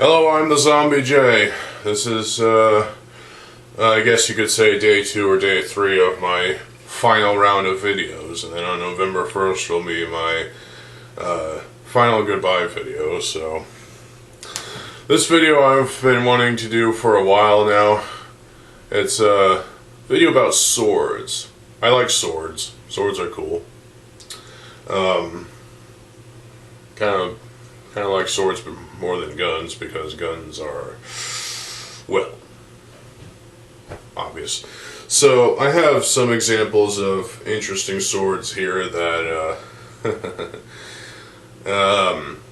Hello, I'm TheZOMBIEJ. This is, I guess you could say day 2 or day 3 of my final round of videos, and then on November 1st will be my final goodbye video. So this video I've been wanting to do for a while now. It's a video about swords. I like swords. Swords are cool. Kind of like swords, but more than guns, because guns are, well, obvious. So I have some examples of interesting swords here that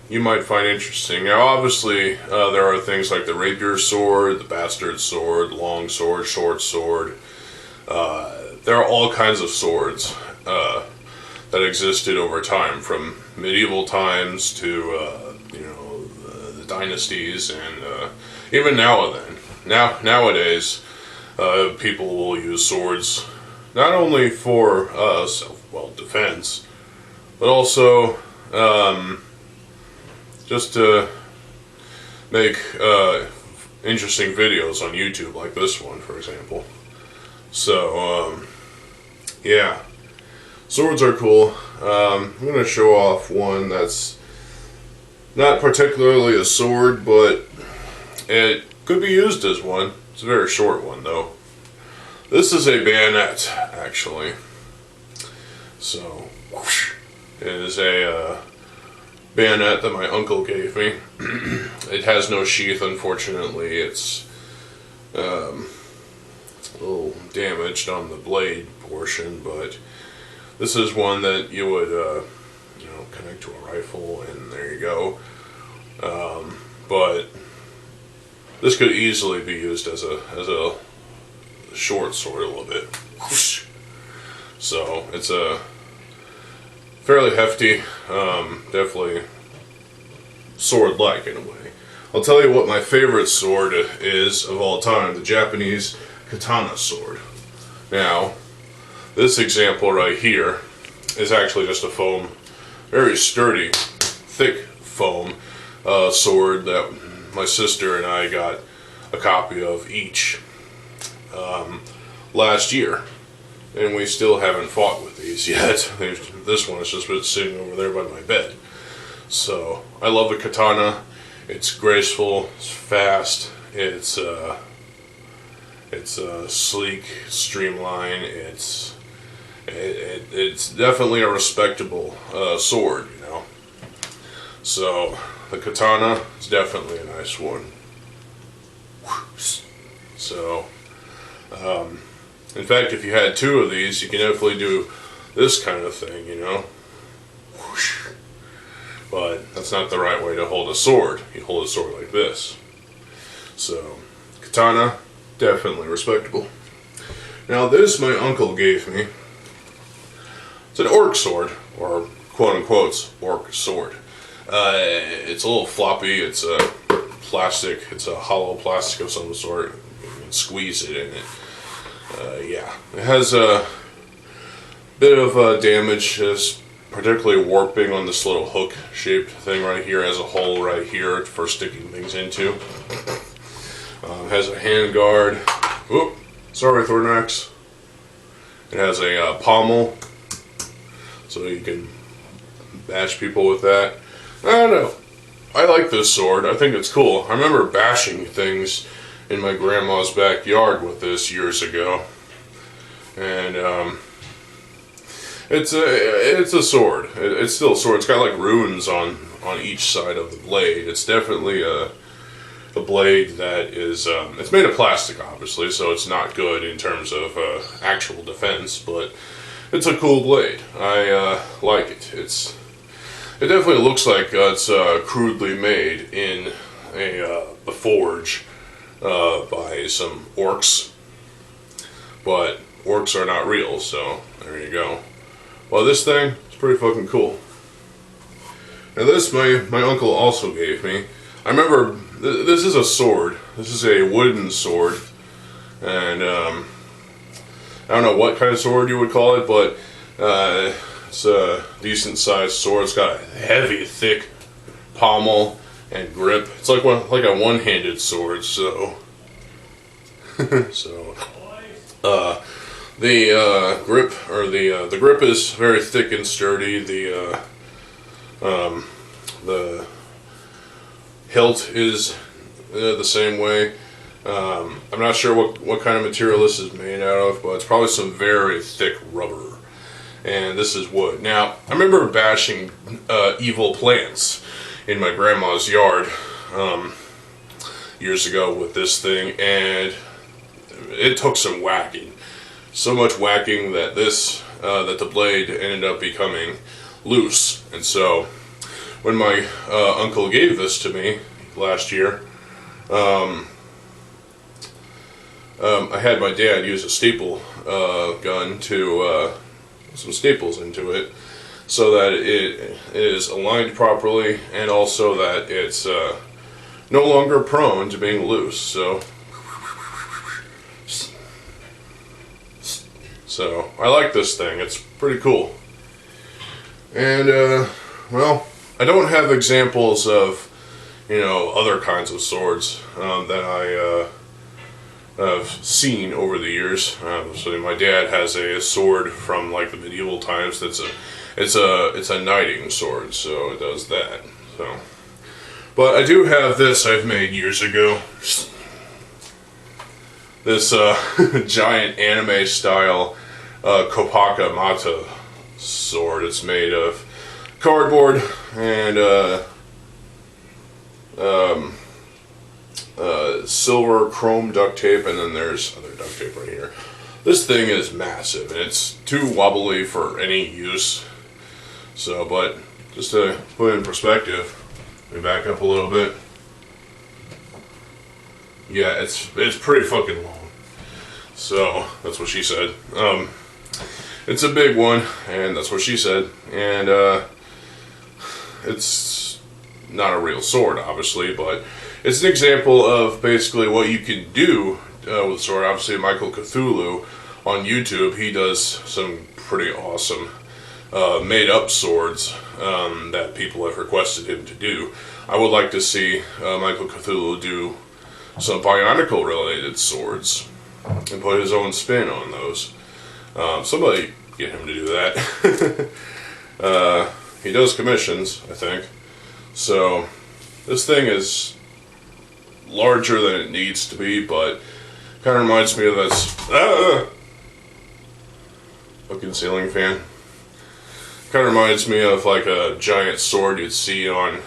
you might find interesting. Now, obviously, there are things like the rapier sword, the bastard sword, long sword, short sword. There are all kinds of swords that existed over time, from medieval times to the dynasties, and even nowadays people will use swords not only for self-defense, but also just to make interesting videos on YouTube, like this one, for example. So yeah, swords are cool. I'm going to show off one that's not particularly a sword, but it could be used as one. It's a very short one, though. This is a bayonet, actually. So, whoosh, it is a bayonet that my uncle gave me. It has no sheath, unfortunately. It's a little damaged on the blade portion, but this is one that you would connect to a rifle, and there you go. But this could easily be used as a short sword a little bit. So it's a fairly hefty, definitely sword-like in a way. I'll tell you what my favorite sword is of all time: the Japanese katana sword. Now, this example right here is actually just a foam, very sturdy, thick foam sword that my sister and I got a copy of each last year, and we still haven't fought with these yet. This one has just been sitting over there by my bed. So I love the katana. It's graceful, it's fast, it's sleek, streamlined. It's definitely a respectable sword, you know. So the katana is definitely a nice one. So, in fact, if you had 2 of these, you can definitely do this kind of thing, you know. But that's not the right way to hold a sword. You hold a sword like this. So, katana, definitely respectable. Now, this my uncle gave me. It's an orc sword, or quote-unquote orc sword. It's a little floppy. It's a plastic. It's a hollow plastic of some sort. You can squeeze it in it. Yeah, it has a bit of damage, just particularly warping on this little hook-shaped thing right here. It has a hole right here for sticking things into. It has a hand guard. Whoop! Sorry, Thornax. It has a pommel, so you can bash people with that. I don't know. I like this sword. I think it's cool. I remember bashing things in my grandma's backyard with this years ago. And it's a sword. It's still a sword. It's got like runes on each side of the blade. It's definitely a blade that is it's made of plastic, obviously, so it's not good in terms of actual defense, but it's a cool blade. I like it. It definitely looks like it's crudely made in the forge by some orcs, but orcs are not real, so there you go. Well, this thing is pretty fucking cool. Now this my uncle also gave me. I remember this is a sword. This is a wooden sword, and I don't know what kind of sword you would call it, but it's a decent sized sword. It's got a heavy, thick pommel. and grip. It's like a one-handed sword. So, the grip the grip is very thick and sturdy. The hilt is the same way. I'm not sure what kind of material this is made out of, but it's probably some very thick rubber. And this is wood. Now, I remember bashing evil plants in my grandma's yard years ago with this thing, and it took some whacking. So much whacking that that the blade ended up becoming loose. And so, when my uncle gave this to me last year, I had my dad use a staple gun to some staples into it so that it is aligned properly, and also that it's no longer prone to being loose. So I like this thing. It's pretty cool. And well, I don't have examples of, you know, other kinds of swords that I I've seen over the years. So my dad has a sword from like the medieval times. It's a knighting sword, so it does that. So, but I do have this I've made years ago. This giant anime style Kopaka Mata sword. It's made of cardboard and silver chrome duct tape, and then there's other duct tape right here. This thing is massive, and it's too wobbly for any use. So, but just to put it in perspective, let me back up a little bit. Yeah, it's pretty fucking long. So that's what she said. It's a big one, and that's what she said. And it's not a real sword, obviously, but it's an example of basically what you can do with a sword. Obviously, Michael Cthulhu on YouTube, he does some pretty awesome made-up swords that people have requested him to do. I would like to see Michael Cthulhu do some Bionicle-related swords and put his own spin on those. Somebody get him to do that. He does commissions, I think. So, this thing is larger than it needs to be, but kind of reminds me of this fucking ceiling fan. Kind of reminds me of like a giant sword you'd see on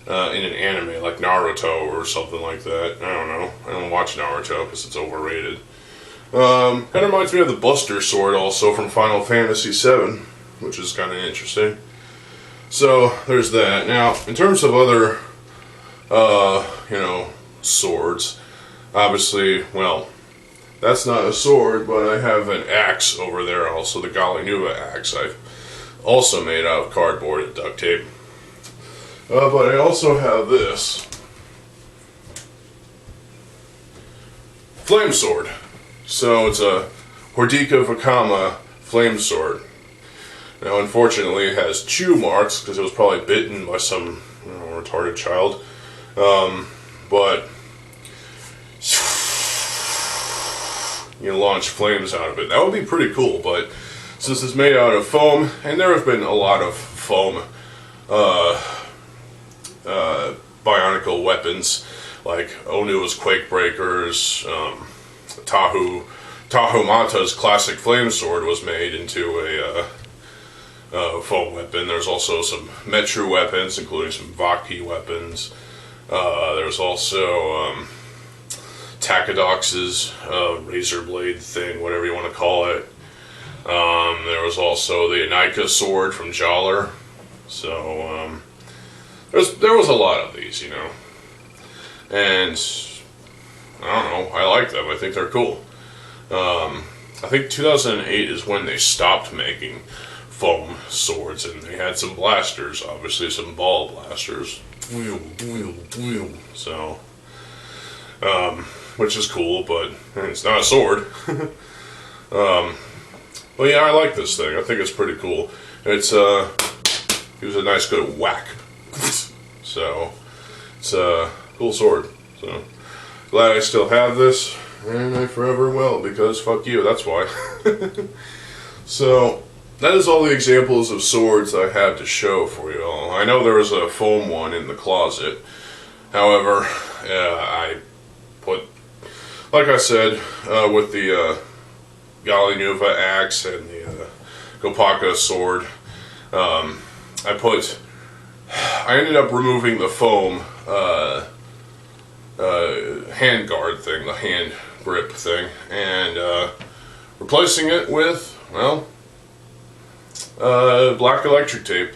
in an anime like Naruto or something like that. I don't know. I don't watch Naruto because it's overrated. Kind of reminds me of the Buster Sword also from Final Fantasy VII, which is kind of interesting. So there's that. Now, in terms of other you know, swords, obviously, well, that's not a sword, but I have an axe over there also, the Gallinuva axe. I've also made out of cardboard and duct tape. But I also have this flame sword. So it's a Hordika Vakama flame sword. Now, unfortunately, it has chew marks because it was probably bitten by some, you know, retarded child. But you launch flames out of it. That would be pretty cool, but since it's made out of foam, and there have been a lot of foam Bionicle weapons, like Onu's Quake Breakers, Tahumata's classic flame sword was made into a foam weapon. There's also some Metru weapons, including some Vaki weapons. There's also Takadox's razor blade thing, whatever you want to call it. There was also the Anika sword from Jaller. So there was a lot of these, you know. And I don't know, I like them. I think they're cool. I think 2008 is when they stopped making foam swords, and they had some blasters, obviously some ball blasters. So, which is cool, but it's not a sword. Well, yeah, I like this thing. I think it's pretty cool. It's gives a nice good whack. So it's a cool sword. So glad I still have this, and I forever will, because fuck you, that's why. So that is all the examples of swords I have to show for you all. I know there was a foam one in the closet. However, I put, like I said, with the Gallinuva axe and the Kopaka sword, I ended up removing the foam hand guard thing, the hand grip thing, and replacing it with, well, black electric tape.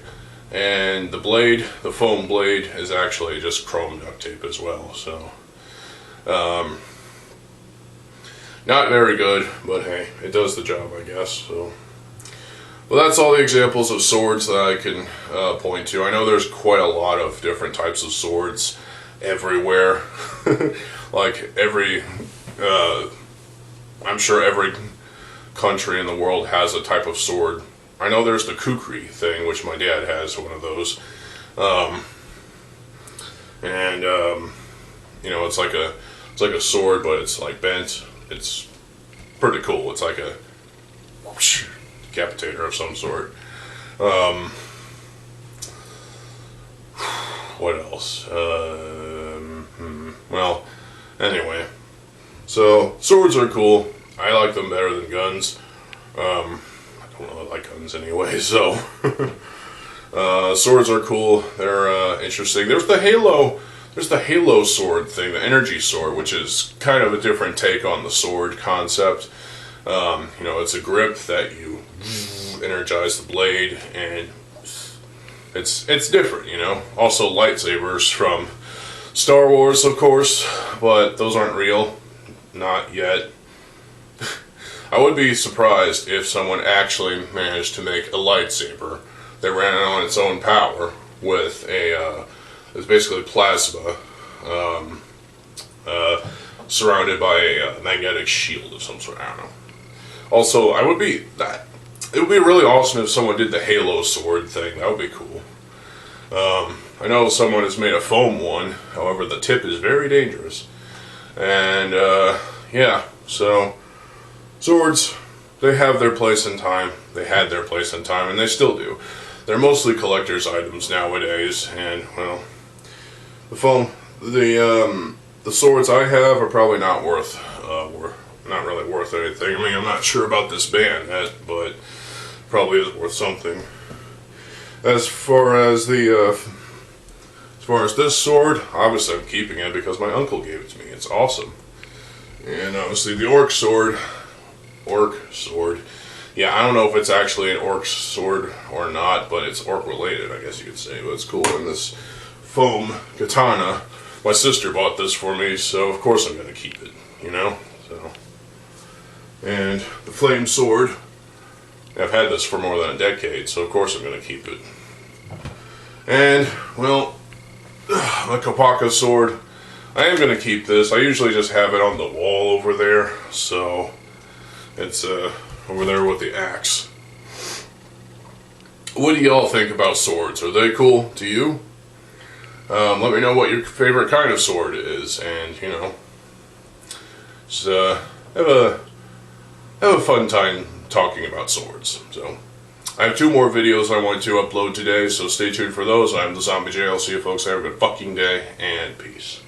And the blade, the foam blade, is actually just chrome duct tape as well. So, not very good, but hey, it does the job, I guess. So, well, that's all the examples of swords that I can point to. I know there's quite a lot of different types of swords everywhere. Like I'm sure every country in the world has a type of sword. I know there's the kukri thing, which my dad has one of those, you know, it's like a sword, but it's like bent. It's pretty cool. It's like a whoosh, decapitator of some sort. What else? Well, anyway, so swords are cool. I like them better than guns. I don't really like guns anyway, so swords are cool. They're interesting. There's the Halo sword thing, the energy sword, which is kind of a different take on the sword concept. You know, it's a grip that you energize the blade, and it's different, you know. Also lightsabers from Star Wars, of course, but those aren't real. Not yet. I would be surprised if someone actually managed to make a lightsaber that ran on its own power with it's basically plasma surrounded by a magnetic shield of some sort. I don't know. Also, it would be really awesome if someone did the Halo sword thing. That would be cool. I know someone has made a foam one, however the tip is very dangerous. And yeah, so swords, they have their place in time. They had their place in time, and they still do. They're mostly collector's items nowadays, and well, the swords I have are probably not not really worth anything. I mean, I'm not sure about this band, but probably is worth something. As far as this sword, obviously I'm keeping it because my uncle gave it to me. It's awesome. And obviously the Orc Sword. Yeah, I don't know if it's actually an Orc Sword or not, but it's Orc related, I guess you could say. But it's cool. And this foam katana, my sister bought this for me, so of course I'm going to keep it, you know? So, and the flame sword, I've had this for more than a decade, so of course I'm going to keep it. And, well, my Kopaka sword, I am going to keep this. I usually just have it on the wall over there, so it's over there with the axe. What do y'all think about swords? Are they cool to you? Let me know what your favorite kind of sword is, and you know, just have a fun time talking about swords. So I have 2 more videos I want to upload today, so stay tuned for those. I'm TheZOMBIEJ. I'll see you folks. Have a good fucking day, and peace.